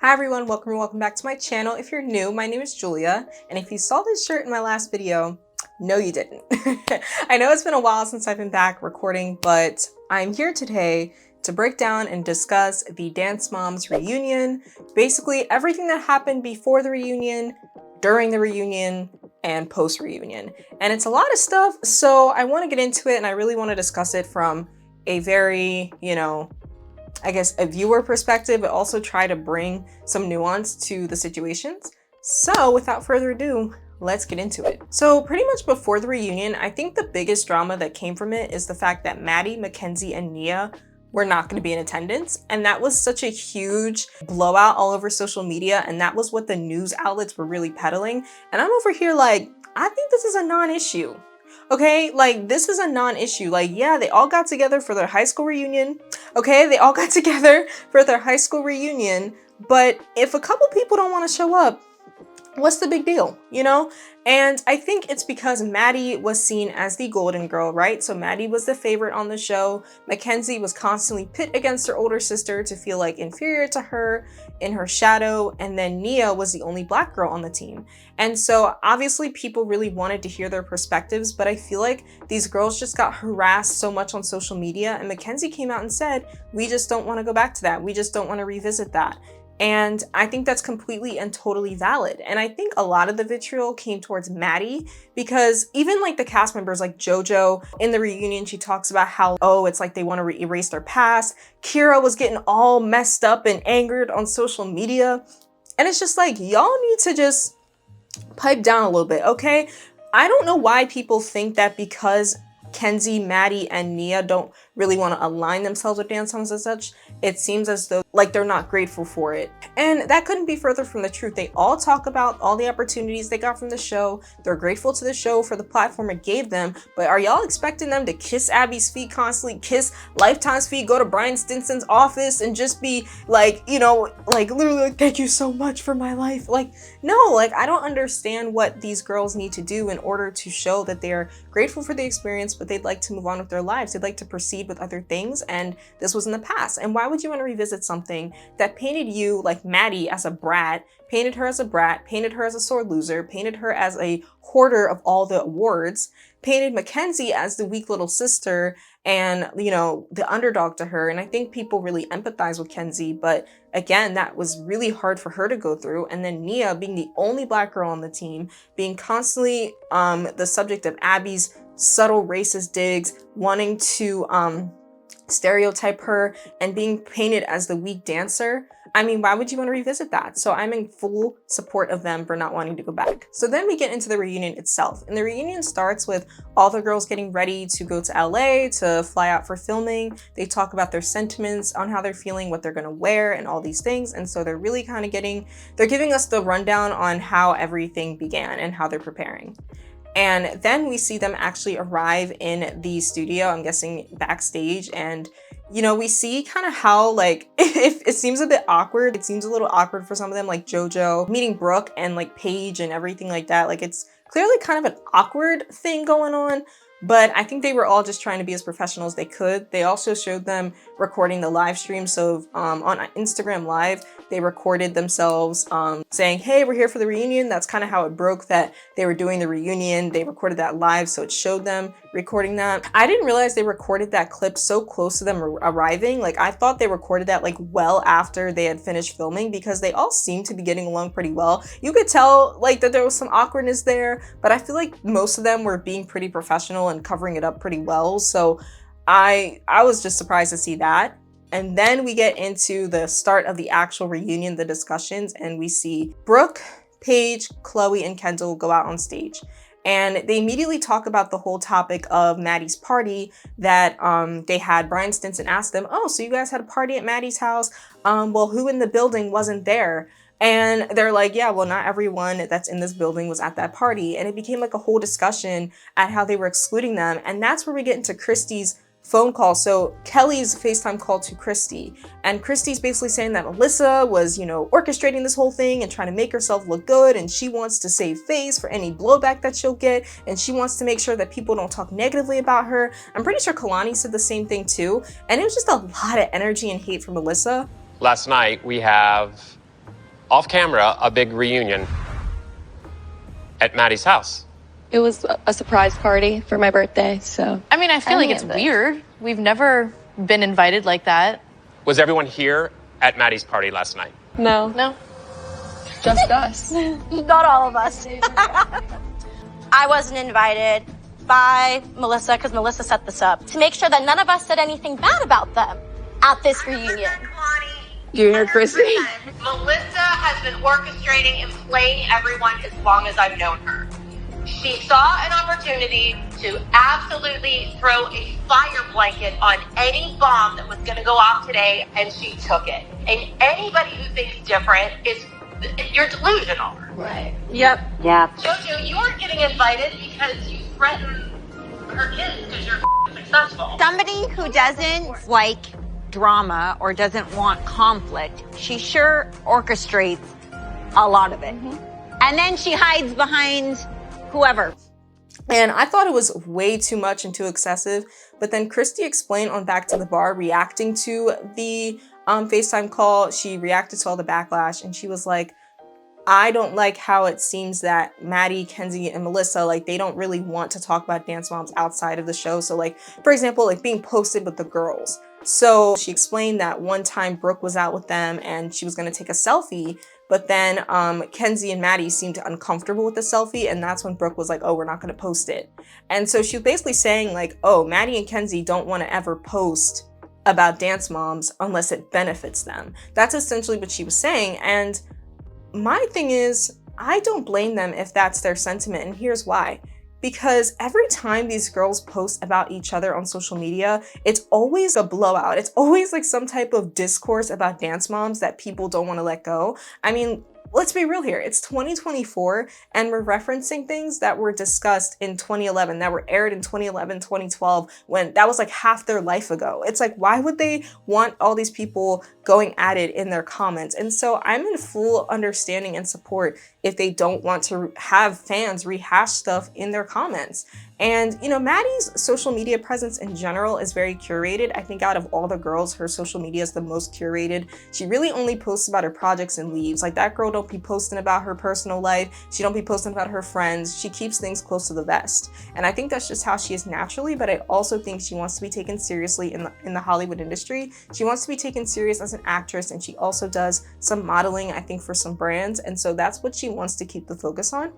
Hi everyone, welcome back to my channel. If you're new, my name is Julia, and if you saw this shirt in my last video, no you didn't. I know it's been a while since I've been back recording, but I'm here today to break down and discuss the Dance Moms reunion, basically everything that happened before the reunion, during the reunion, and post-reunion. And it's a lot of stuff, so I want to get into it and I really want to discuss it from a very, I guess a viewer perspective, but also try to bring some nuance to the situations. So without further ado, let's get into it. So pretty much before the reunion, I think the biggest drama that came from it is the fact that Maddie, Mackenzie, and Nia were not going to be in attendance. And that was such a huge blowout all over social media. And that was what the news outlets were really peddling. And I'm over here like, I think this is a non-issue. Okay, like this is a non-issue. Like, yeah, they all got together for their high school reunion. Okay, they all got together for their high school reunion. But if a couple people don't want to show up, what's the big deal, And I think it's because Maddie was seen as the golden girl, right? So Maddie was the favorite on the show. Mackenzie was constantly pit against her older sister to feel like inferior to her, in her shadow. And then Nia was the only black girl on the team. And so obviously people really wanted to hear their perspectives, but I feel like these girls just got harassed so much on social media. And Mackenzie came out and said, we just don't want to go back to that. We just don't want to revisit that. And I think that's completely and totally valid. And I think a lot of the vitriol came towards Maddie because even like the cast members like Jojo in the reunion, she talks about how, oh, it's like they want to erase their past. Kira was getting all messed up and angered on social media. And it's just like, y'all need to just pipe down a little bit, okay? I don't know why people think that because Kenzie, Maddie, and Nia don't really want to align themselves with Dance Moms as such, it seems as though like they're not grateful for it. And that couldn't be further from the truth. They all talk about all the opportunities they got from the show. They're grateful to the show for the platform it gave them, but are y'all expecting them to kiss Abby's feet constantly, kiss Lifetime's feet, go to Brian Stinson's office and just be like, like literally like, thank you so much for my life? Like, no, like I don't understand what these girls need to do in order to show that they're grateful for the experience, but they'd like to move on with their lives. They'd like to proceed with other things, and this was in the past. And why would you want to revisit something that painted you, like Maddie, as a brat, painted her as a sore loser, painted her as a hoarder of all the awards, painted Mackenzie as the weak little sister and, the underdog to her. And I think people really empathize with Kenzie, but again, that was really hard for her to go through. And then Nia, being the only black girl on the team, being constantly the subject of Abby's subtle racist digs, wanting to stereotype her and being painted as the weak dancer. I mean, why would you want to revisit that? So I'm in full support of them for not wanting to go back. So then we get into the reunion itself. And the reunion starts with all the girls getting ready to go to LA to fly out for filming. They talk about their sentiments on how they're feeling, what they're going to wear and all these things. And so they're really kind of they're giving us the rundown on how everything began and how they're preparing. And then we see them actually arrive in the studio, I'm guessing backstage. And, we see kind of how like, if it seems a bit awkward, it seems a little awkward for some of them, like Jojo meeting Brooke and like Paige and everything like that. Like it's clearly kind of an awkward thing going on. But I think they were all just trying to be as professional as they could. They also showed them recording the live stream. So on Instagram Live, they recorded themselves saying, hey, we're here for the reunion. That's kind of how it broke that they were doing the reunion. They recorded that live, so it showed them recording that. I didn't realize they recorded that clip so close to them arriving. Like I thought they recorded that like well after they had finished filming because they all seemed to be getting along pretty well. You could tell like that there was some awkwardness there, but I feel like most of them were being pretty professional and covering it up pretty well. So I was just surprised to see that. And then we get into the start of the actual reunion, the discussions, and we see Brooke, Paige, Chloe, and Kendall go out on stage. And they immediately talk about the whole topic of Maddie's party that they had. Brian Stinson asked them, oh, so you guys had a party at Maddie's house? Well, who in the building wasn't there? And they're like, yeah, well, not everyone that's in this building was at that party. And it became like a whole discussion at how they were excluding them. And that's where we get into Christy's phone call. So Kelly's FaceTime call to Christy, and Christy's basically saying that Melissa was, orchestrating this whole thing and trying to make herself look good, and she wants to save face for any blowback that she'll get, and she wants to make sure that people don't talk negatively about her. I'm pretty sure Kalani said the same thing too, and it was just a lot of energy and hate for Melissa. Last night we have off camera, a big reunion at Maddie's house. It was a surprise party for my birthday, so. I mean, I feel like it's weird. We've never been invited like that. Was everyone here at Maddie's party last night? No. No. Just us. Not all of us. I wasn't invited by Melissa because Melissa set this up to make sure that none of us said anything bad about them at this reunion. You hear Christy? Melissa has been orchestrating and playing everyone as long as I've known her. She saw an opportunity to absolutely throw a fire blanket on any bomb that was going to go off today, and she took it. And anybody who thinks different you're delusional. Right. Yep. Yeah. Jojo, you aren't getting invited because you threaten her kids because you're successful. Somebody who doesn't like drama or doesn't want conflict, she sure orchestrates a lot of it. And then she hides behind whoever. And I thought it was way too much and too excessive. But then Christy explained on Back to the Bar, reacting to the FaceTime call, she reacted to all the backlash and she was like, I don't like how it seems that Maddie, Kenzie, and Melissa, like, they don't really want to talk about Dance Moms outside of the show. So, like, for example, like being posted with the girls. So she explained that one time Brooke was out with them and she was going to take a selfie, but then Kenzie and Maddie seemed uncomfortable with the selfie, and that's when Brooke was like, oh, we're not going to post it. And so she was basically saying like, oh, Maddie and Kenzie don't want to ever post about Dance Moms unless it benefits them. That's essentially what she was saying. And my thing is, I don't blame them if that's their sentiment, and here's why. Because every time these girls post about each other on social media, it's always a blowout. It's always like some type of discourse about Dance Moms that people don't want to let go. I mean, let's be real here. It's 2024 and we're referencing things that were discussed in 2011, that were aired in 2011, 2012, when that was like half their life ago. It's like, why would they want all these people going at it in their comments? And so I'm in full understanding and support if they don't want to have fans rehash stuff in their comments. And, you know, Maddie's social media presence in general is very curated. I think out of all the girls, her social media is the most curated. She really only posts about her projects and leaves. Like, that girl don't be posting about her personal life. She don't be posting about her friends. She keeps things close to the vest. And I think that's just how she is naturally, but I also think she wants to be taken seriously in the Hollywood industry. She wants to be taken serious as an actress, and she also does some modeling, I think, for some brands. And so that's what she wants to keep the focus on.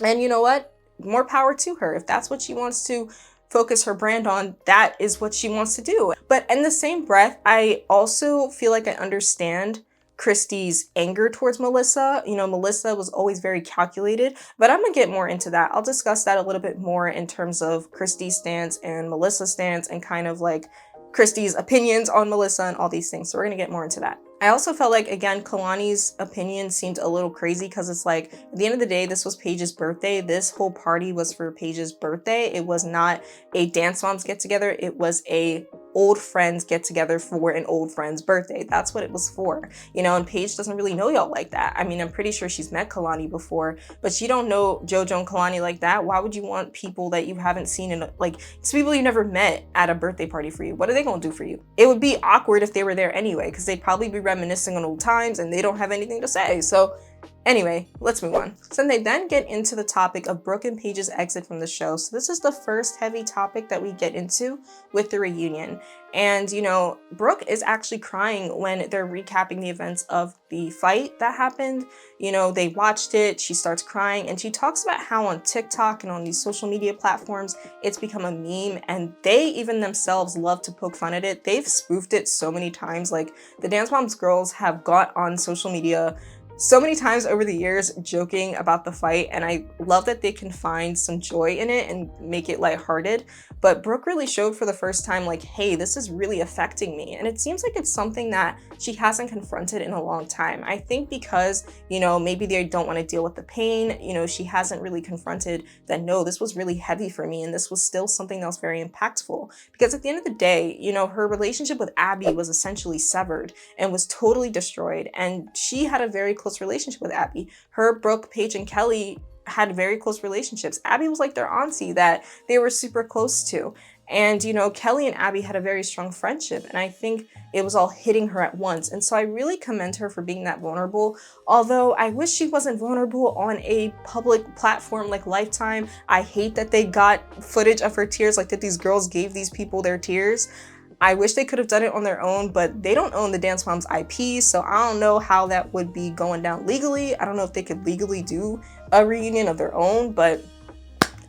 And you know what? More power to her. If that's what she wants to focus her brand on, that is what she wants to do. But in the same breath, I also feel like I understand Christy's anger towards Melissa. You know, Melissa was always very calculated, but I'm gonna get more into that. I'll discuss that a little bit more in terms of Christy's stance and Melissa's stance and kind of like Christy's opinions on Melissa and all these things. So we're gonna get more into that. I also felt like, again, Kalani's opinion seemed a little crazy because it's like, at the end of the day, this was Paige's birthday. This whole party was for Paige's birthday. It was not a Dance Moms get together. It was a old friends get together for an old friend's birthday. That's what it was for, you know, and Paige doesn't really know y'all like that. I mean, I'm pretty sure she's met Kalani before, but she don't know Jojo and Kalani like that. Why would you want people that you haven't seen in, like, it's people you never met at a birthday party for you? What are they gonna do for you? It would be awkward if they were there anyway, because they'd probably be reminiscing on old times and they don't have anything to say. So anyway, let's move on. So they then get into the topic of Brooke and Paige's exit from the show. So this is the first heavy topic that we get into with the reunion. And, you know, Brooke is actually crying when they're recapping the events of the fight that happened. You know, they watched it, she starts crying, and she talks about how on TikTok and on these social media platforms, it's become a meme, and they even themselves love to poke fun at it. They've spoofed it so many times. Like, the Dance Moms girls have got on social media so many times over the years joking about the fight, and I love that they can find some joy in it and make it lighthearted. But Brooke really showed for the first time, like, hey, this is really affecting me. And it seems like it's something that she hasn't confronted in a long time. I think because, you know, maybe they don't want to deal with the pain, you know, she hasn't really confronted that, no, this was really heavy for me, and this was still something that was very impactful. Because at the end of the day, you know, her relationship with Abby was essentially severed and was totally destroyed. And she had a very close relationship with Abby. Her, Brooke, Paige, and Kelly had very close relationships. Abby was like their auntie that they were super close to. And, you know, Kelly and Abby had a very strong friendship, and I think it was all hitting her at once. And so I really commend her for being that vulnerable. Although I wish she wasn't vulnerable on a public platform like Lifetime. I hate that they got footage of her tears, like that these girls gave these people their tears. I wish they could have done it on their own, but they don't own the Dance Moms IP, so I don't know how that would be going down legally. I don't know if they could legally do a reunion of their own, but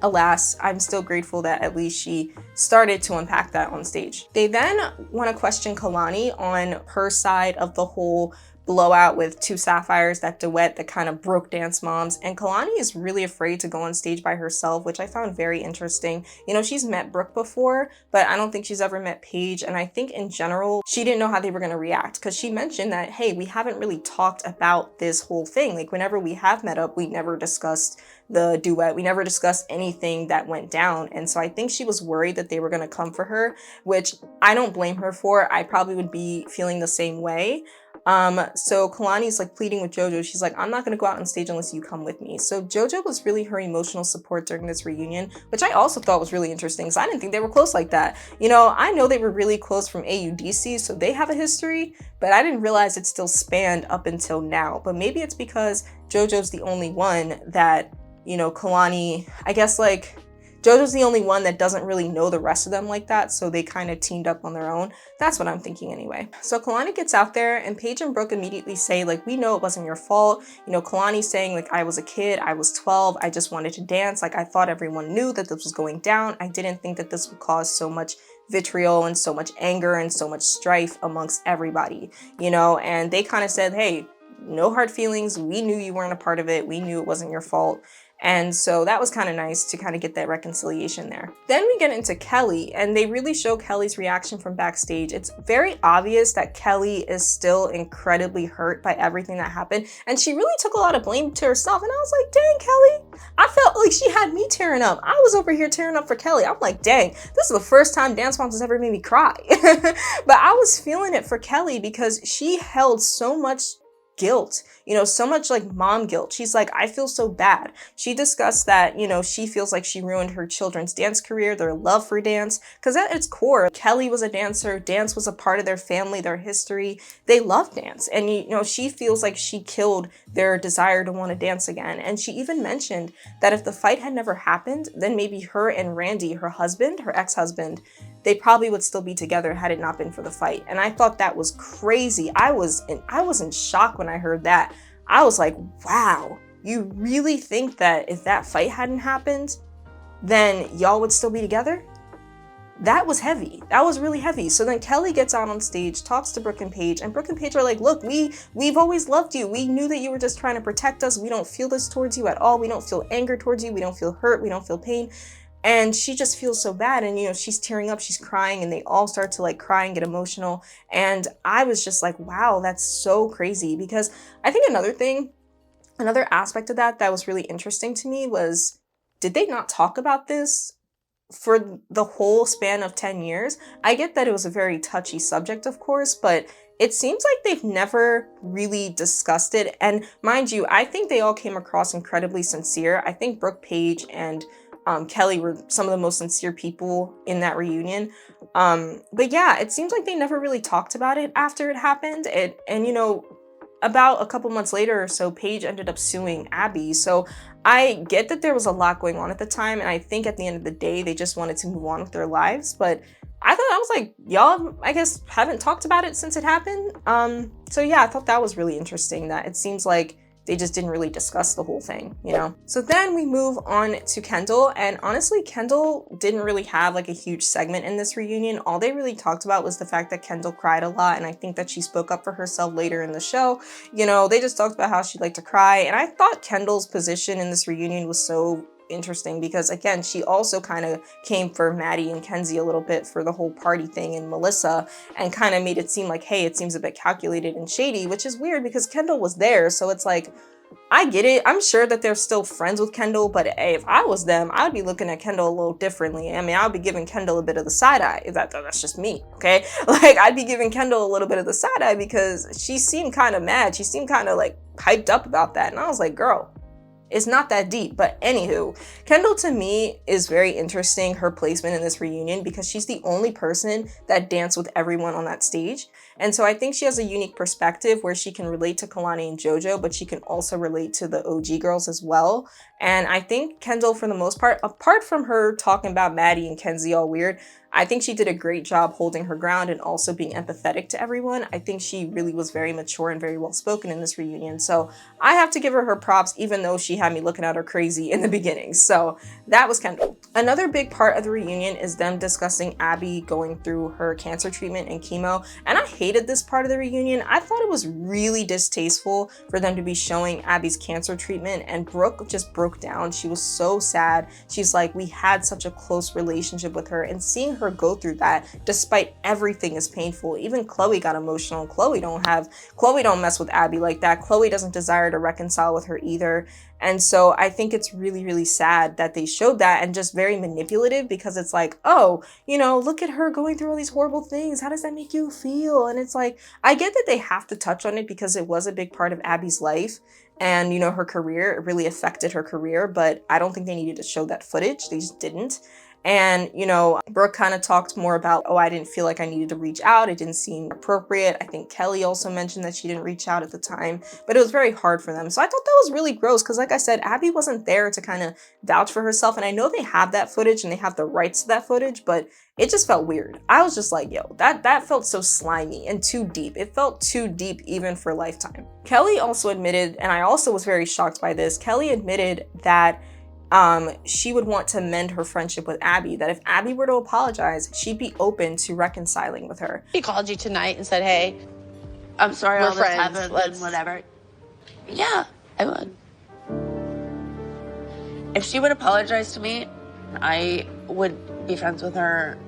alas, I'm still grateful that at least she started to unpack that on stage. They then want to question Kalani on her side of the whole blowout with Two Sapphires, that duet that kind of broke Dance Moms. And Kalani is really afraid to go on stage by herself, which I found very interesting. You know, she's met Brooke before, but I don't think she's ever met Paige. And I think in general, she didn't know how they were going to react, because she mentioned that, hey, we haven't really talked about this whole thing. Like, whenever we have met up, we never discussed the duet. We never discussed anything that went down. And so I think she was worried that they were going to come for her, which I don't blame her for. I probably would be feeling the same way. So Kalani's like pleading with Jojo. She's like, I'm not going to go out on stage unless you come with me. So Jojo was really her emotional support during this reunion, which I also thought was really interesting, because I didn't think they were close like that. You know, I know they were really close from AUDC, so they have a history, but I didn't realize it still spanned up until now. But maybe it's because Jojo's the only one that, you know, Kalani, I guess like Jojo's the only one that doesn't really know the rest of them like that, so they kind of teamed up on their own. That's what I'm thinking anyway. So Kalani gets out there, and Paige and Brooke immediately say, like, we know it wasn't your fault. You know, Kalani's saying, like, I was a kid, I was 12, I just wanted to dance. Like, I thought everyone knew that this was going down. I didn't think that this would cause so much vitriol and so much anger and so much strife amongst everybody, you know? And they kind of said, hey, no hard feelings. We knew you weren't a part of it. We knew it wasn't your fault. And so that was kind of nice to kind of get that reconciliation there. Then we get into Kelly, and they really show Kelly's reaction from backstage. It's very obvious that Kelly is still incredibly hurt by everything that happened. And she really took a lot of blame to herself. And I was like, dang, Kelly, I felt like she had me tearing up. I was over here tearing up for Kelly. I'm like, dang, this is the first time Dance Moms has ever made me cry. But I was feeling it for Kelly because she held so much guilt, you know, so much like mom guilt. She's like, I feel so bad. She discussed that, you know, she feels like she ruined her children's dance career, their love for dance, because at its core, Kelly was a dancer. Dance was a part of their family, their history. They love dance. And, you know, she feels like she killed their desire to want to dance again. And she even mentioned that if the fight had never happened, then maybe her and Randy, her husband, her ex-husband, they probably would still be together had it not been for the fight. And I thought that was crazy. I was in shock when I heard that. I was like, wow, you really think that if that fight hadn't happened, then y'all would still be together? That was heavy. That was really heavy. So then Kelly gets out on stage, talks to Brooke and Paige, and Brooke and Paige are like, look, we've always loved you. We knew that you were just trying to protect us. We don't feel this towards you at all. We don't feel anger towards you. We don't feel hurt. We don't feel pain. And she just feels so bad. And, you know, she's tearing up, she's crying, and they all start to like cry and get emotional. And I was just like, wow, that's so crazy. Because I think another aspect of that was really interesting to me was, did they not talk about this for the whole span of 10 years? I get that it was a very touchy subject, of course, but it seems like they've never really discussed it. And mind you, I think they all came across incredibly sincere. I think Brooke, Paige, and Kelly were some of the most sincere people in that reunion. But yeah, it seems like they never really talked about it after it happened. And you know, about a couple months later or so, Paige ended up suing Abby. So I get that there was a lot going on at the time. And I think at the end of the day, they just wanted to move on with their lives. But I was like, y'all, I guess, haven't talked about it since it happened. So yeah, I thought that was really interesting, that it seems like they just didn't really discuss the whole thing, you know? So then we move on to Kendall, and honestly, Kendall didn't really have like a huge segment in this reunion. All they really talked about was the fact that Kendall cried a lot, and I think that she spoke up for herself later in the show. You know, they just talked about how she liked to cry, and I thought Kendall's position in this reunion was so interesting because, again, she also kind of came for Maddie and Kenzie a little bit for the whole party thing and Melissa, and kind of made it seem like, hey, it seems a bit calculated and shady, which is weird because Kendall was there. So it's like, I get it. I'm sure that they're still friends with Kendall, but hey, if I was them, I would be looking at Kendall a little differently. I mean, I would be giving Kendall a bit of the side eye. That's just me, okay? Like, I'd be giving Kendall a little bit of the side eye because she seemed kind of mad. She seemed kind of like hyped up about that. And I was like, girl, It's not that deep. But anywho, Kendall to me is very interesting, her placement in this reunion, because she's the only person that danced with everyone on that stage. And so I think she has a unique perspective where she can relate to Kalani and Jojo, but she can also relate to the OG girls as well. And I think Kendall, for the most part, apart from her talking about Maddie and Kenzie all weird, I think she did a great job holding her ground and also being empathetic to everyone. I think she really was very mature and very well spoken in this reunion. So I have to give her props, even though she had me looking at her crazy in the beginning. So that was Kendall. Another big part of the reunion is them discussing Abby going through her cancer treatment and chemo. And I hated this part of the reunion. I thought it was really distasteful for them to be showing Abby's cancer treatment, and Brooke just broke down. She was so sad. She's like, we had such a close relationship with her, and seeing her go through that despite everything is painful. Even Chloe got emotional. Chloe don't mess with Abby like that. Chloe doesn't desire to reconcile with her either. And so I think it's really, really sad that they showed that, and just very manipulative, because it's like, oh, you know, look at her going through all these horrible things. How does that make you feel? And it's like, I get that they have to touch on it because it was a big part of Abby's life. And, you know, her career, it really affected her career, but I don't think they needed to show that footage. They just didn't. And, you know, Brooke kind of talked more about, oh, I didn't feel like I needed to reach out. It didn't seem appropriate. I think Kelly also mentioned that she didn't reach out at the time, but it was very hard for them. So I thought that was really gross because, like I said, Abby wasn't there to kind of vouch for herself. And I know they have that footage and they have the rights to that footage, but it just felt weird. I was just like, yo, that felt so slimy and too deep. It felt too deep even for Lifetime. Kelly also admitted, and I also was very shocked by this, Kelly admitted that she would want to mend her friendship with Abby, that if Abby were to apologize, she'd be open to reconciling with her. He called you tonight and said, hey, I'm sorry all this happened, whatever. Yeah, I would. If she would apologize to me, I would be friends with her.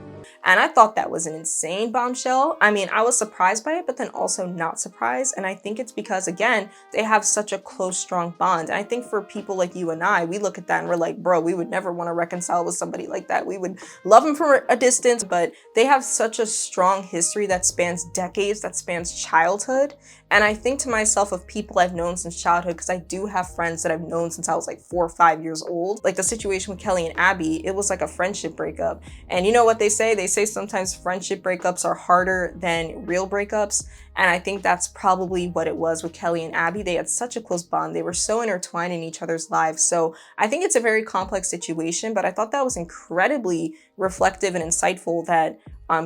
And I thought that was an insane bombshell. I mean, I was surprised by it, but then also not surprised. And I think it's because, again, they have such a close, strong bond. And I think for people like you and I, we look at that and we're like, bro, we would never want to reconcile with somebody like that. We would love them from a distance, but they have such a strong history that spans decades, that spans childhood. And I think to myself of people I've known since childhood, because I do have friends that I've known since I was like 4 or 5 years old. Like the situation with Kelly and Abby, it was like a friendship breakup. And you know what they say? They say sometimes friendship breakups are harder than real breakups. And I think that's probably what it was with Kelly and Abby. They had such a close bond. They were so intertwined in each other's lives. So I think it's a very complex situation, but I thought that was incredibly reflective and insightful that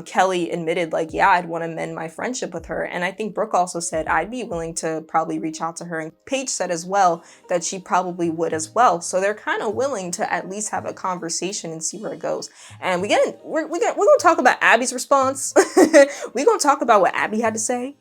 Kelly admitted, like, yeah, I'd want to mend my friendship with her. And I think Brooke also said, I'd be willing to probably reach out to her. And Paige said as well that she probably would as well. So they're kind of willing to at least have a conversation and see where it goes. And we're going to talk about Abby's response. We're going to talk about what Abby had to say.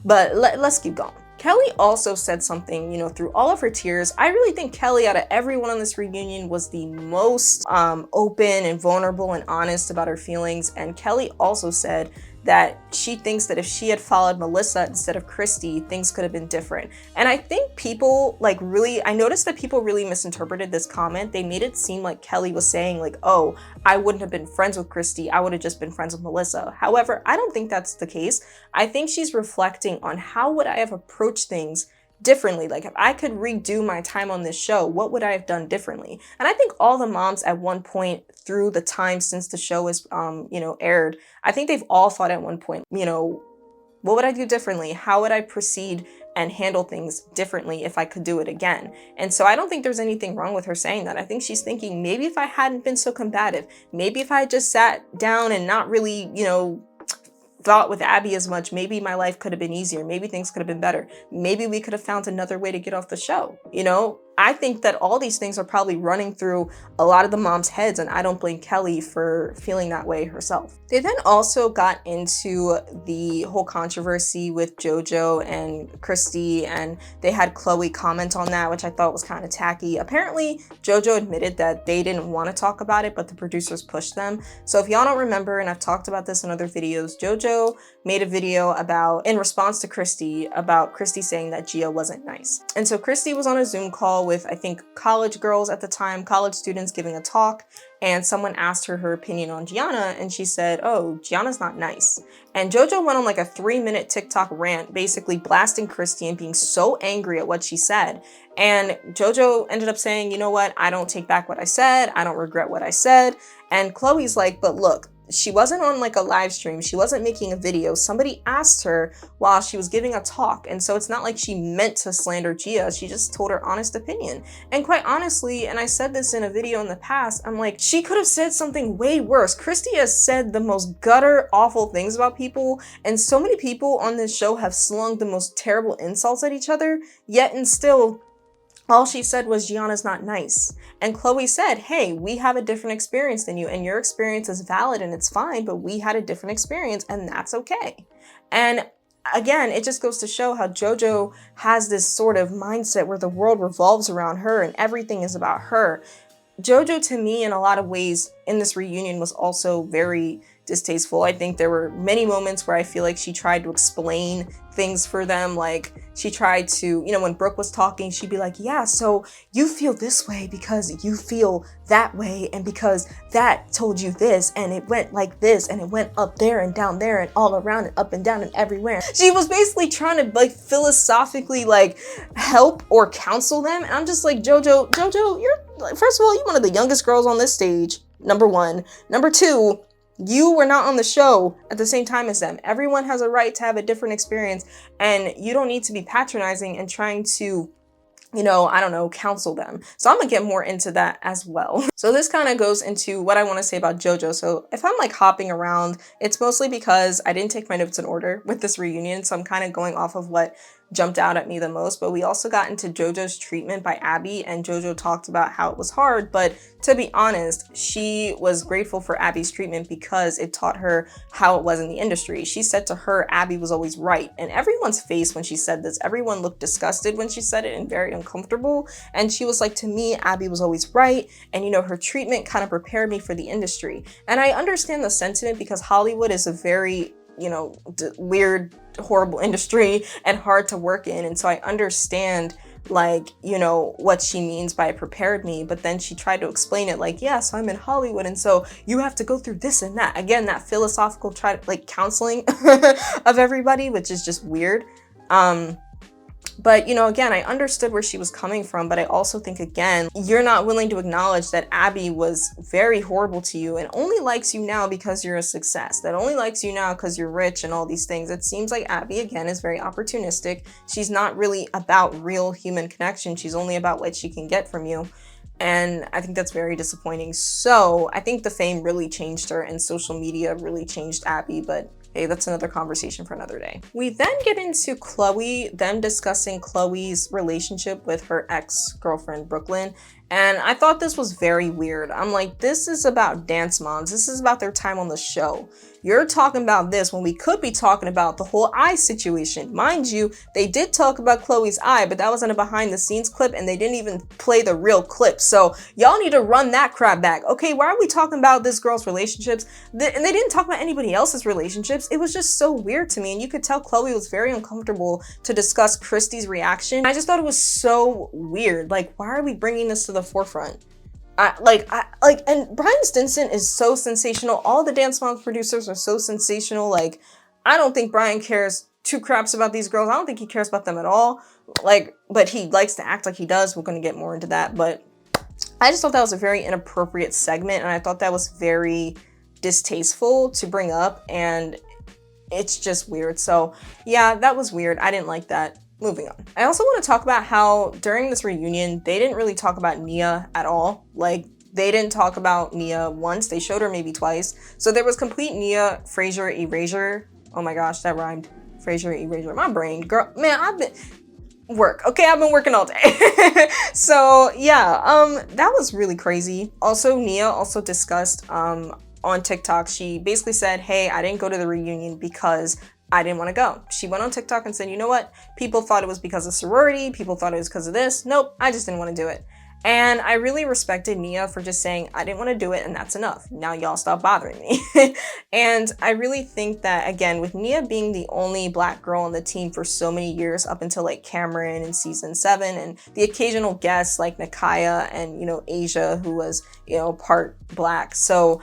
But let's keep going. Kelly also said something, you know, through all of her tears. I really think Kelly, out of everyone on this reunion, was the most open and vulnerable and honest about her feelings. And Kelly also said that she thinks that if she had followed Melissa instead of Christy, things could have been different. And I think people I noticed that people really misinterpreted this comment. They made it seem like Kelly was saying like, oh, I wouldn't have been friends with Christy. I would have just been friends with Melissa. However, I don't think that's the case. I think she's reflecting on how would I have approached things differently. Like if I could redo my time on this show, what would I have done differently? And I think all the moms at one point through the time since the show is, aired, I think they've all thought at one point, you know, what would I do differently? How would I proceed and handle things differently if I could do it again? And so I don't think there's anything wrong with her saying that. I think she's thinking maybe if I hadn't been so combative, maybe if I had just sat down and not really, thought with Abby as much, maybe my life could have been easier. Maybe things could have been better. Maybe we could have found another way to get off the show. I think that all these things are probably running through a lot of the moms' heads, and I don't blame Kelly for feeling that way herself. They then also got into the whole controversy with Jojo and Christy, and they had Chloe comment on that, which I thought was kind of tacky. Apparently, Jojo admitted that they didn't want to talk about it, but the producers pushed them. So if y'all don't remember, and I've talked about this in other videos, Jojo made a video in response to Christy, about Christy saying that Gia wasn't nice. And so Christy was on a Zoom call hall with, I think, college girls at the time, college students giving a talk, and someone asked her opinion on Gianna, and she said, oh, Gianna's not nice. And Jojo went on like a 3-minute TikTok rant, basically blasting Christy and being so angry at what she said. And Jojo ended up saying, you know what, I don't take back what I said, I don't regret what I said. And Chloe's like, but look, she wasn't on like a live stream, she wasn't making a video, somebody asked her while she was giving a talk, and so it's not like she meant to slander Gia, she just told her honest opinion. And quite honestly, and I said this in a video in the past, I'm like, she could have said something way worse. Christy has said the most gutter awful things about people, and so many people on this show have slung the most terrible insults at each other, yet and still all she said was Gianna's not nice. And Chloe said, hey, we have a different experience than you, and your experience is valid and it's fine, but we had a different experience and that's okay. And again, it just goes to show how Jojo has this sort of mindset where the world revolves around her and everything is about her. Jojo, to me, in a lot of ways in this reunion was also very distasteful. I think there were many moments where I feel like she tried to explain things for them. Like she tried to, you know, when Brooke was talking, she'd be like, yeah, so you feel this way because you feel that way, and because that told you this, and it went like this, and it went up there and down there and all around and up and down and everywhere. She was basically trying to like philosophically like help or counsel them. And I'm just like, Jojo, you're, first of all, you're one of the youngest girls on this stage, number one. Number two, you were not on the show at the same time as them. Everyone has a right to have a different experience, and you don't need to be patronizing and trying to, you know, I don't know, counsel them. So I'm gonna get more into that as well. So this kind of goes into what I want to say about Jojo. So if I'm like hopping around, it's mostly because I didn't take my notes in order with this reunion. So I'm kind of going off of what jumped out at me the most. But we also got into Jojo's treatment by Abby, and Jojo talked about how it was hard, but to be honest, she was grateful for Abby's treatment because it taught her how it was in the industry. She said to her, Abby was always right. And everyone's face when she said this, everyone looked disgusted when she said it and very uncomfortable. And she was like, to me, Abby was always right. And you know, her treatment kind of prepared me for the industry. And I understand the sentiment because Hollywood is a very, you know, weird, horrible industry and hard to work in. And so I understand, like, you know, what she means by it prepared me. But then she tried to explain it like, yeah, so I'm in Hollywood, and so you have to go through this and that. Again, that philosophical like counseling of everybody, which is just weird. But, you know, again, I understood where she was coming from, but I also think, again, you're not willing to acknowledge that Abby was very horrible to you and only likes you now because you're a success, that only likes you now because you're rich and all these things. It seems like Abby, again, is very opportunistic. She's not really about real human connection. She's only about what she can get from you. And I think that's very disappointing. So I think the fame really changed her and social media really changed Abby, but hey, that's another conversation for another day. We then get into Chloe, them discussing Chloe's relationship with her ex-girlfriend, Brooklyn. And I thought this was very weird. I'm like, this is about dance moms. This is about their time on the show. You're talking about this when we could be talking about the whole eye situation. Mind you, they did talk about Chloe's eye, but that was in a behind the scenes clip and they didn't even play the real clip. So y'all need to run that crap back. Okay, why are we talking about this girl's relationships? And they didn't talk about anybody else's relationships. It was just so weird to me. And you could tell Chloe was very uncomfortable to discuss Christy's reaction. I just thought it was so weird. Like, why are we bringing this to the forefront? And Brian Stinson is so sensational. All the Dance Moms producers are so sensational. Like, I don't think Brian cares two craps about these girls. I don't think he cares about them at all. Like, but he likes to act like he does. We're going to get more into that. But I just thought that was a very inappropriate segment. And I thought that was very distasteful to bring up. And it's just weird. So yeah, that was weird. I didn't like that. Moving on. I also want to talk about how during this reunion, they didn't really talk about Nia at all. Like, they didn't talk about Nia once. They showed her maybe twice. So there was complete Nia Frasier erasure. Oh my gosh, that rhymed. Frasier erasure. My brain, girl, man, I've been working all day. So yeah, that was really crazy. Also, Nia also discussed on TikTok, she basically said, hey, I didn't go to the reunion because I didn't want to go. She went on TikTok and said, you know what? People thought it was because of sorority. People thought it was because of this. Nope, I just didn't want to do it. And I really respected Nia for just saying, I didn't want to do it and that's enough. Now y'all stop bothering me. And I really think that, again, with Nia being the only Black girl on the team for so many years up until like Cameron in season 7, and the occasional guests like Nakaya and, you know, Asia, who was, you know, part Black. So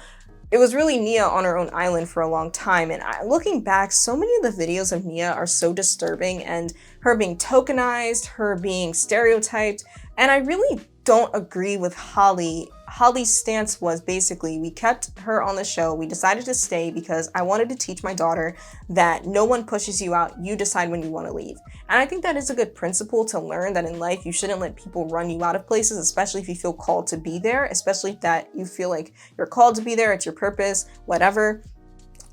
it was really Nia on her own island for a long time. And looking back, so many of the videos of Nia are so disturbing, and her being tokenized, her being stereotyped. And I really don't agree with Holly. Holly's stance was basically, we kept her on the show. We decided to stay because I wanted to teach my daughter that no one pushes you out. You decide when you want to leave. And I think that is a good principle to learn, that in life, you shouldn't let people run you out of places, especially if you feel called to be there, especially that you feel like you're called to be there, it's your purpose, whatever.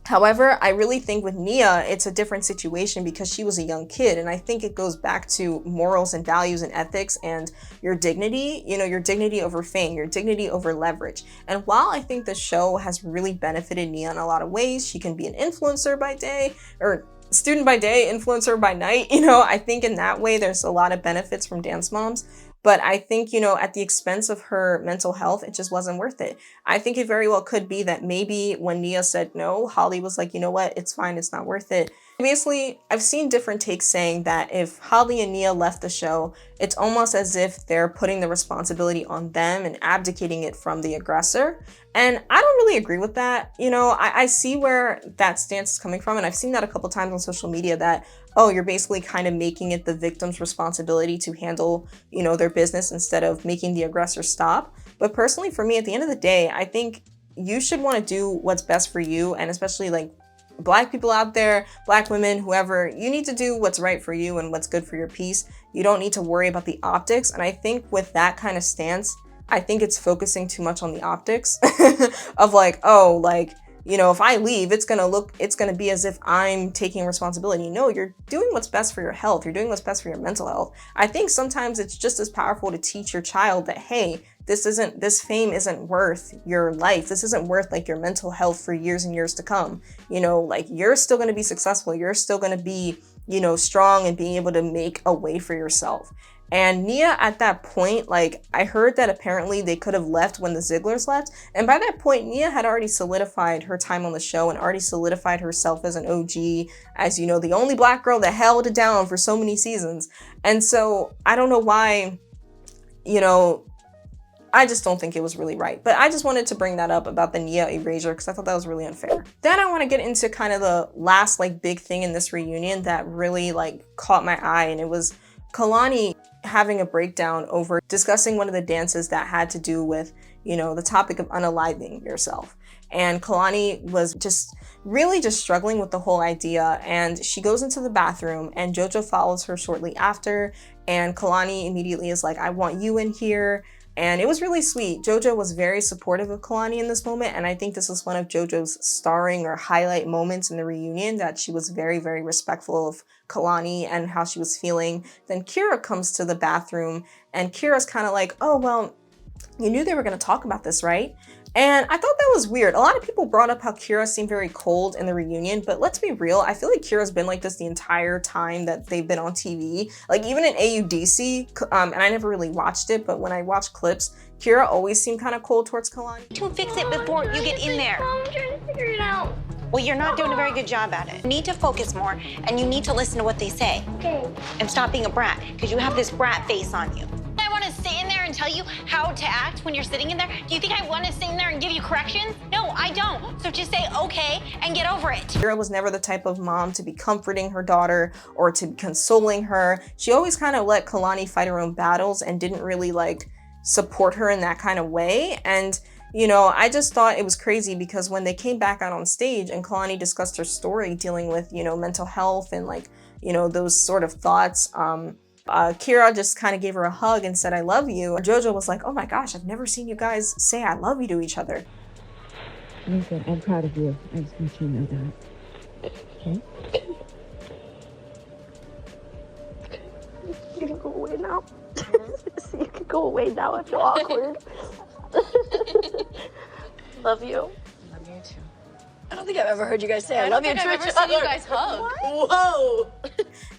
However, I really think with Nia, it's a different situation because she was a young kid. And I think it goes back to morals and values and ethics and your dignity, you know, your dignity over fame, your dignity over leverage. And while I think the show has really benefited Nia in a lot of ways, she can be an influencer by day, or student by day, influencer by night. You know, I think in that way, there's a lot of benefits from Dance Moms. But I think, you know, at the expense of her mental health, it just wasn't worth it. I think it very well could be that maybe when Nia said no, Holly was like, you know what, it's fine, it's not worth it. Obviously, I've seen different takes saying that if Holly and Nia left the show, it's almost as if they're putting the responsibility on them and abdicating it from the aggressor. And I don't really agree with that. You know, I see where that stance is coming from, and I've seen that a couple times on social media that, oh, you're basically kind of making it the victim's responsibility to handle, you know, their business instead of making the aggressor stop. But personally, for me, at the end of the day, I think you should want to do what's best for you, and especially like Black people out there, Black women, whoever, you need to do what's right for you and what's good for your peace. You don't need to worry about the optics. And I think with that kind of stance, I think it's focusing too much on the optics of like, oh, like, you know, if I leave, it's going to be as if I'm taking responsibility. No, you're doing what's best for your health. You're doing what's best for your mental health. I think sometimes it's just as powerful to teach your child that, hey, this fame isn't worth your life. This isn't worth like your mental health for years and years to come. You know, like you're still going to be successful. You're still going to be, you know, strong and being able to make a way for yourself. And Nia, at that point, like I heard that apparently they could have left when the Zigglers left. And by that point, Nia had already solidified her time on the show and already solidified herself as an OG, as, you know, the only Black girl that held it down for so many seasons. And so I don't know why, you know, I just don't think it was really right. But I just wanted to bring that up about the Nia erasure because I thought that was really unfair. Then I want to get into kind of the last like big thing in this reunion that really like caught my eye, and it was Kalani having a breakdown over discussing one of the dances that had to do with, you know, the topic of unaliving yourself. And Kalani was just really just struggling with the whole idea, and she goes into the bathroom and Jojo follows her shortly after, and Kalani immediately is like, I want you in here. And it was really sweet. Jojo was very supportive of Kalani in this moment, and I think this was one of Jojo's starring or highlight moments in the reunion, that she was very, very respectful of Kalani and how she was feeling. Then Kira comes to the bathroom, and Kira's kind of like, oh, well, you knew they were going to talk about this, right? And I thought that was weird. A lot of people brought up how Kira seemed very cold in the reunion, but let's be real. I feel like Kira's been like this the entire time that they've been on TV. Like even in AUDC, and I never really watched it, but when I watched clips, Kira always seemed kind of cold towards Kalani. To fix it before you get in there. I'm trying to figure it out. Well, you're not doing a very good job at it. You need to focus more, and you need to listen to what they say. Okay. And stop being a brat, because you have this brat face on you. I want to sit in there and tell you how to act when you're sitting in there? Do you think I want to sit in there and give you corrections? No, I don't. So just say okay and get over it. Kira was never the type of mom to be comforting her daughter or to be consoling her. She always kind of let Kalani fight her own battles and didn't really like support her in that kind of way. And you know, I just thought it was crazy because when they came back out on stage and Kalani discussed her story dealing with, you know, mental health and like, you know, those sort of thoughts, Kira just kind of gave her a hug and said, I love you. Jojo was like, oh my gosh, I've never seen you guys say I love you to each other. Listen, I'm proud of you. I just want you to know that. Okay? You can go away now. You can go away now. I feel awkward. Love you. Love you too. I don't think I've ever heard you guys say I love you to each other. I've never seen you guys hug. Whoa!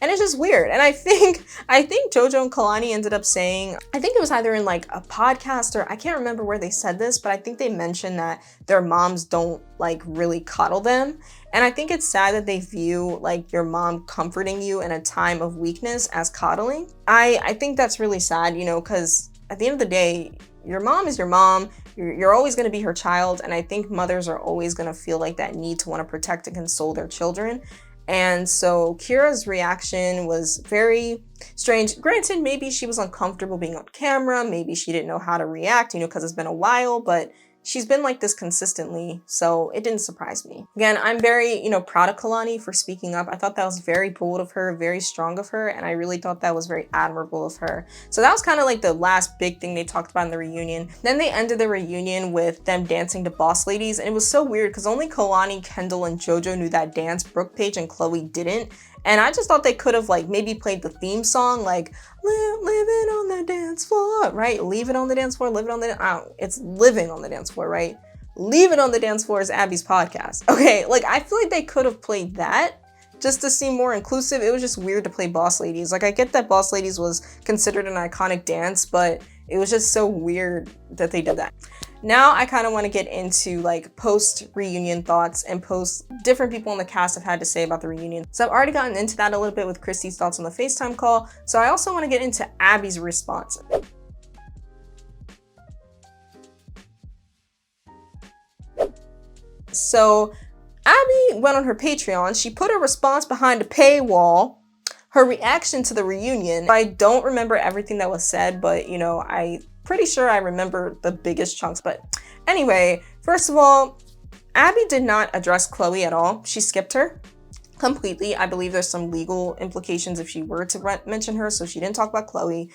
And it's just weird. And I think Jojo and Kalani ended up saying, I think it was either in like a podcast or I can't remember where they said this, but I think they mentioned that their moms don't like really cuddle them. And I think it's sad that they view like your mom comforting you in a time of weakness as coddling. I think that's really sad, you know, because at the end of the day, your mom is your mom. You're always going to be her child. And I think mothers are always going to feel like that need to want to protect and console their children. And so Kira's reaction was very strange. Granted, maybe she was uncomfortable being on camera. Maybe she didn't know how to react, you know, because it's been a while, but she's been like this consistently, so it didn't surprise me. Again, I'm very, you know, proud of Kalani for speaking up. I thought that was very bold of her, very strong of her, and I really thought that was very admirable of her. So that was kind of like the last big thing they talked about in the reunion. Then they ended the reunion with them dancing to Boss Ladies, and it was so weird because only Kalani, Kendall, and Jojo knew that dance. Brooke, Paige, and Chloe didn't. And I just thought they could have like maybe played the theme song, like living on the dance floor, right? Leave it on the dance floor, live it on the, it's living on the dance floor, right? Leave it on the dance floor is Abby's podcast. Okay, like I feel like they could have played that just to seem more inclusive. It was just weird to play Boss Ladies. Like I get that Boss Ladies was considered an iconic dance, but it was just so weird that they did that. Now I kind of want to get into like post-reunion thoughts and different people in the cast have had to say about the reunion. So I've already gotten into that a little bit with Christy's thoughts on the FaceTime call. So I also want to get into Abby's response. So Abby went on her Patreon. She put a response behind a paywall. Her reaction to the reunion. I don't remember everything that was said, but you know, I'm pretty sure I remember the biggest chunks. But anyway, first of all, Abby did not address Chloe at all. She skipped her completely. I believe there's some legal implications if she were to mention her, so she didn't talk about Chloe.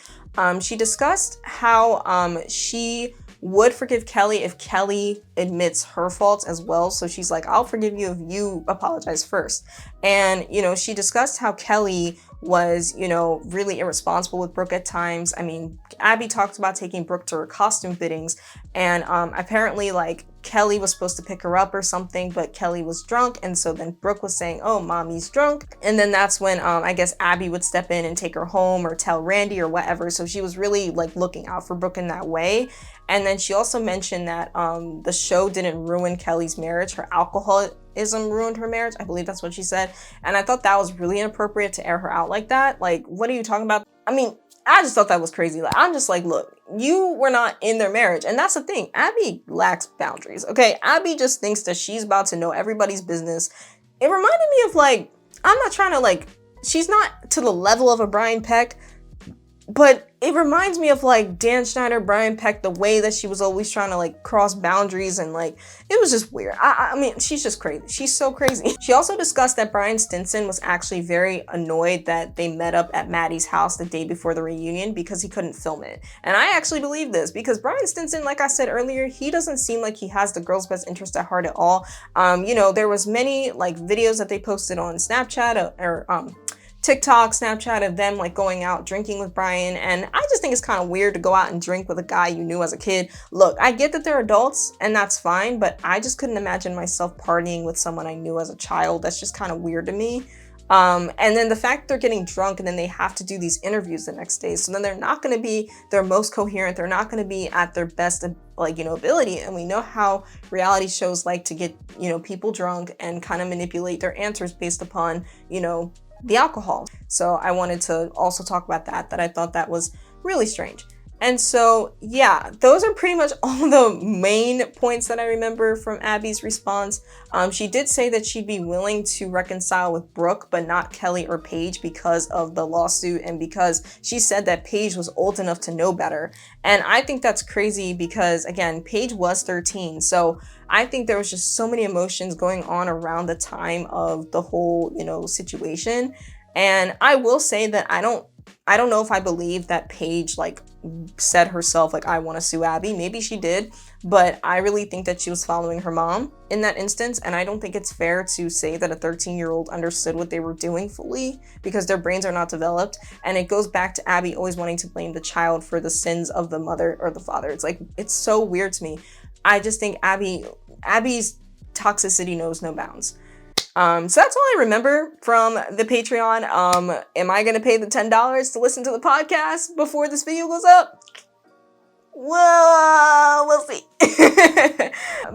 She discussed how she would forgive Kelly if Kelly admits her faults as well. So she's like, I'll forgive you if you apologize first. And, you know, she discussed how Kelly was, you know, really irresponsible with Brooke at times. I mean, Abby talked about taking Brooke to her costume fittings, and apparently like Kelly was supposed to pick her up or something, but Kelly was drunk, and so then Brooke was saying, oh, mommy's drunk. And then that's when I guess Abby would step in and take her home or tell Randy or whatever. So she was really like looking out for Brooke in that way. And then she also mentioned that the show didn't ruin Kelly's marriage. Her alcoholism ruined her marriage. I believe that's what she said. And I thought that was really inappropriate to air her out like that. Like, what are you talking about? I mean, I just thought that was crazy. Like, I'm just like, look, you were not in their marriage. And that's the thing. Abby lacks boundaries. Okay, Abby just thinks that she's about to know everybody's business. It reminded me of like, I'm not trying to like, she's not to the level of a Brian Peck, but it reminds me of like Dan Schneider, Brian Peck, the way that she was always trying to like cross boundaries, and like, it was just weird. I mean, she's just crazy. She's so crazy. She also discussed that Brian Stinson was actually very annoyed that they met up at Maddie's house the day before the reunion because he couldn't film it. And I actually believe this because Brian Stinson, like I said earlier, he doesn't seem like he has the girls' best interest at heart at all. You know, there was many like videos that they posted on Snapchat or TikTok, Snapchat of them like going out drinking with Brian, and I just think it's kind of weird to go out and drink with a guy you knew as a kid. Look, I get that they're adults and that's fine, but I just couldn't imagine myself partying with someone I knew as a child. That's just kind of weird to me. And then the fact they're getting drunk and then they have to do these interviews the next day, so then they're not going to be their most coherent, they're not going to be at their best like, you know, ability. And we know how reality shows like to get, you know, people drunk and kind of manipulate their answers based upon, you know, the alcohol. So I wanted to also talk about that I thought that was really strange. And so, yeah, those are pretty much all the main points that I remember from Abby's response. She did say that she'd be willing to reconcile with Brooke, but not Kelly or Paige because of the lawsuit and because she said that Paige was old enough to know better. And I think that's crazy because, again, Paige was 13. So I think there was just so many emotions going on around the time of the whole, you know, situation. And I will say that I don't know if I believe that Paige like said herself like, I want to sue Abby. Maybe she did, but I really think that she was following her mom in that instance. And I don't think it's fair to say that a 13-year-old understood what they were doing fully because their brains are not developed. And it goes back to Abby always wanting to blame the child for the sins of the mother or the father. It's like, it's so weird to me. I just think Abby's toxicity knows no bounds. So that's all I remember from the Patreon. Am I gonna pay the $10 to listen to the podcast before this video goes up? Well, we'll see.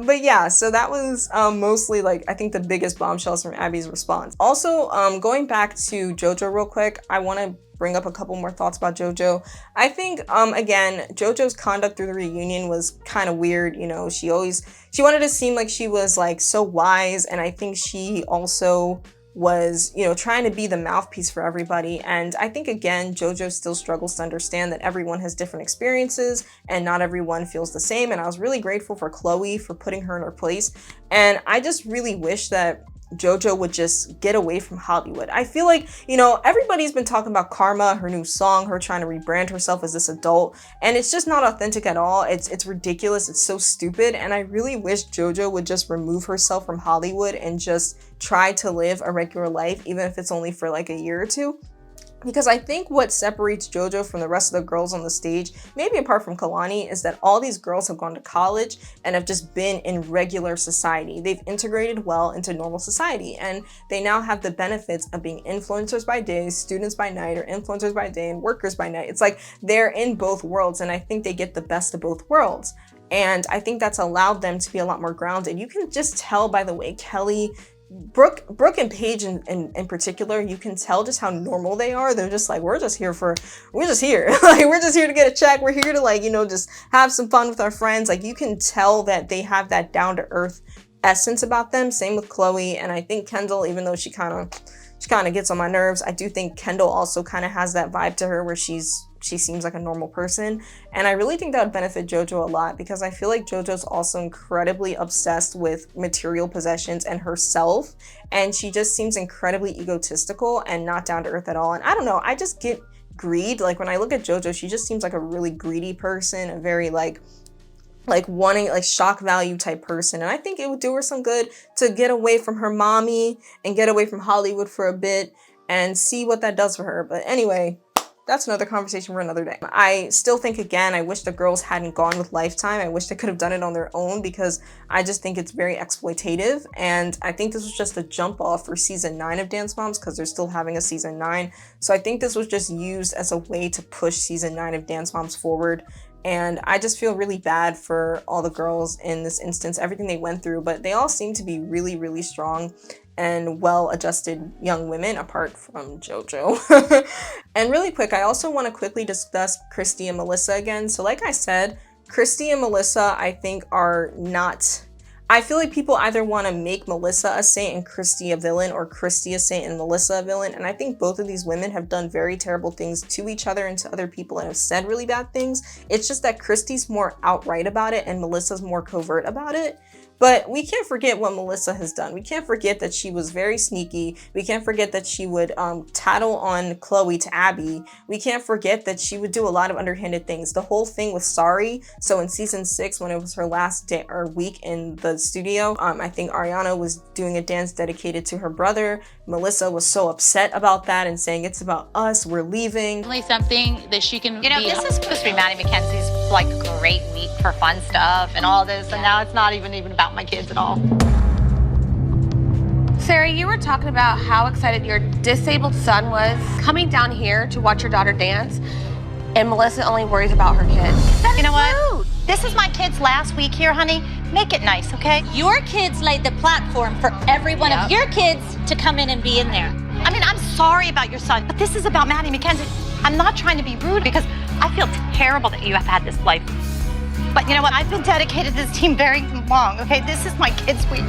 But yeah, so that was mostly like, I think the biggest bombshells from Abby's response. Also, going back to Jojo real quick, I want to bring up a couple more thoughts about Jojo. I think, again, Jojo's conduct through the reunion was kind of weird. You know, she wanted to seem like she was like so wise, and I think she also was, you know, trying to be the mouthpiece for everybody. And I think, again, Jojo still struggles to understand that everyone has different experiences and not everyone feels the same. And I was really grateful for Chloe for putting her in her place. And I just really wish that Jojo would just get away from Hollywood. I feel like, you know, everybody's been talking about Karma, her new song, her trying to rebrand herself as this adult, and it's just not authentic at all. It's ridiculous. It's so stupid. And I really wish Jojo would just remove herself from Hollywood and just try to live a regular life, even if it's only for like a year or two. Because I think what separates Jojo from the rest of the girls on the stage, maybe apart from Kalani, is that all these girls have gone to college and have just been in regular society. They've integrated well into normal society, and they now have the benefits of being influencers by day, students by night, or influencers by day and workers by night. It's like they're in both worlds, and I think they get the best of both worlds. And I think that's allowed them to be a lot more grounded. You can just tell by the way Brooke and Paige in particular, you can tell just how normal they are. They're just like, we're just here. Like, we're just here to get a check. We're here to, like, you know, just have some fun with our friends. Like, you can tell that they have that down to earth essence about them. Same with Chloe. And I think Kendall, even though she kind of gets on my nerves, I do think Kendall also kind of has that vibe to her where she seems like a normal person. And I really think that would benefit Jojo a lot, because I feel like Jojo's also incredibly obsessed with material possessions and herself. And she just seems incredibly egotistical and not down to earth at all. And I don't know, I just get greed. Like, when I look at Jojo, she just seems like a really greedy person, a very like wanting, like, shock value type person. And I think it would do her some good to get away from her mommy and get away from Hollywood for a bit and see what that does for her. But anyway, that's another conversation for another day. I still think, again, I wish the girls hadn't gone with Lifetime. I wish they could have done it on their own, because I just think it's very exploitative. And I think this was just a jump off for season 9 of Dance Moms, because they're still having a season 9. So I think this was just used as a way to push season 9 of Dance Moms forward. And I just feel really bad for all the girls in this instance, everything they went through, but they all seem to be really, really strong and well-adjusted young women, apart from Jojo. And really quick, I also want to quickly discuss Christy and Melissa again. So like I said, Christy and Melissa, I think, are not... I feel like people either want to make Melissa a saint and Christy a villain, or Christy a saint and Melissa a villain. And I think both of these women have done very terrible things to each other and to other people and have said really bad things. It's just that Christy's more outright about it and Melissa's more covert about it. But we can't forget what Melissa has done. We can't forget that she was very sneaky. We can't forget that she would tattle on Chloe to Abby. We can't forget that she would do a lot of underhanded things. The whole thing with Sorry. So in season 6, when it was her last day or week in the studio, I think Ariana was doing a dance dedicated to her brother. Melissa was so upset about that and saying, it's about us, we're leaving. Something that she can, you know, this is supposed to be Maddie McKenzie's like great week for fun stuff and all this, and now it's not even about my kids at all. Sarah, you were talking about how excited your disabled son was coming down here to watch your daughter dance, and Melissa only worries about her kids. You know what? This is my kid's last week here, honey. Make it nice, okay? Your kids laid the platform for every one of your kids to come in and be in there. I mean, I'm sorry about your son, but this is about Maddie McKenzie. I'm not trying to be rude, because I feel terrible that you have had this life. But you know what? I've been dedicated to this team very long, okay? This is my kid's week.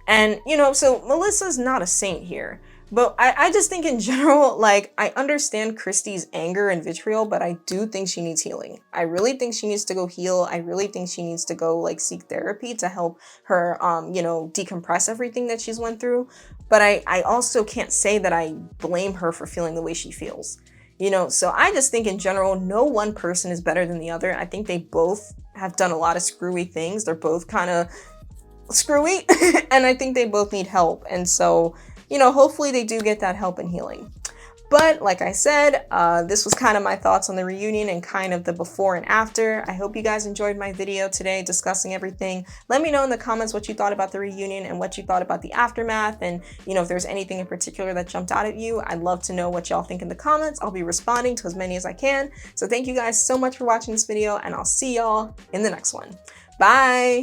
And, you know, so Melissa's not a saint here. But I just think in general, like, I understand Christy's anger and vitriol, but I do think she needs healing. I really think she needs to go heal. I really think she needs to go, like, seek therapy to help her, you know, decompress everything that she's went through. But I also can't say that I blame her for feeling the way she feels. You know, so I just think in general, no one person is better than the other. I think they both have done a lot of screwy things. They're both kind of screwy, and I think they both need help. And so, you know, hopefully they do get that help and healing. But like I said, this was kind of my thoughts on the reunion and kind of the before and after. I hope you guys enjoyed my video today discussing everything. Let me know in the comments what you thought about the reunion and what you thought about the aftermath, and you know, if there's anything in particular that jumped out at you. I'd love to know what y'all think in the comments. I'll be responding to as many as I can. So thank you guys so much for watching this video, and I'll see y'all in the next one. Bye!